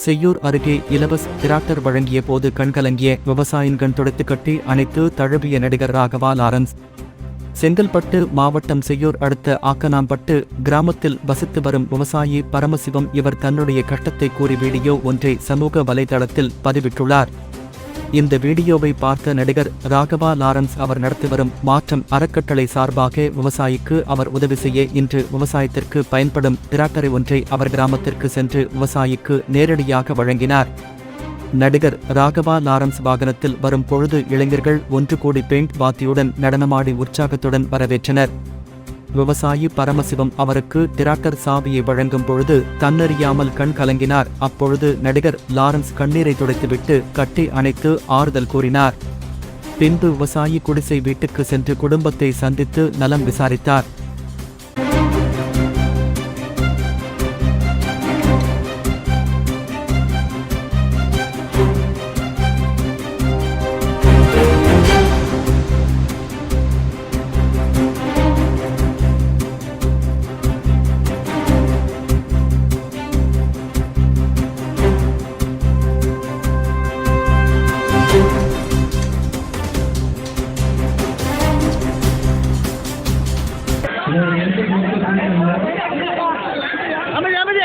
செய்யூர் அருகே இலவச டிராக்டர் வழங்கிய போது கண்கலங்கிய விவசாயிகள் துடைத்து கட்டி அணைத்து தழுவிய நடிகர் ராகவா லாரன்ஸ். செங்கல்பட்டு மாவட்டம் செய்யூர் அடுத்த ஆக்கனாம்பட்டு கிராமத்தில் வசித்து வரும் விவசாயி பரமசிவம் இவர் தன்னுடைய கஷ்டத்தை கூறி வீடியோ ஒன்றை சமூக வலைதளத்தில் பதிவிட்டுள்ளார். இந்த வீடியோவை பார்த்த நடிகர் ராகவா லாரன்ஸ் அவர் நடத்தி வரும் மாற்றம் அறக்கட்டளை சார்பாக விவசாயிக்கு அவர் உதவி செய்ய இன்று விவசாயத்திற்கு பயன்படும் டிராக்டரை ஒன்றை அவர் கிராமத்திற்கு சென்று விவசாயிக்கு நேரடியாக வழங்கினார். நடிகர் ராகவா லாரன்ஸ் வாகனத்தில் வரும் பொழுது இளைஞர்கள் ஒன்று கூடி பெயிண்ட் வாத்தியுடன் நடனமாடி உற்சாகத்துடன் வரவேற்றனர். விவசாயி பரமசிவம் அவருக்கு டிராக்டர் சாவியை வழங்கும் பொழுது தன்னறியாமல் கண் கலங்கினார். அப்பொழுது நடிகர் லாரன்ஸ் கண்ணீரை துடைத்துவிட்டு கட்டி அணைத்து ஆறுதல் கூறினார். பின்பு விவசாயி குடிசை வீட்டுக்கு சென்று குடும்பத்தை சந்தித்து நலம் விசாரித்தார். அமைதி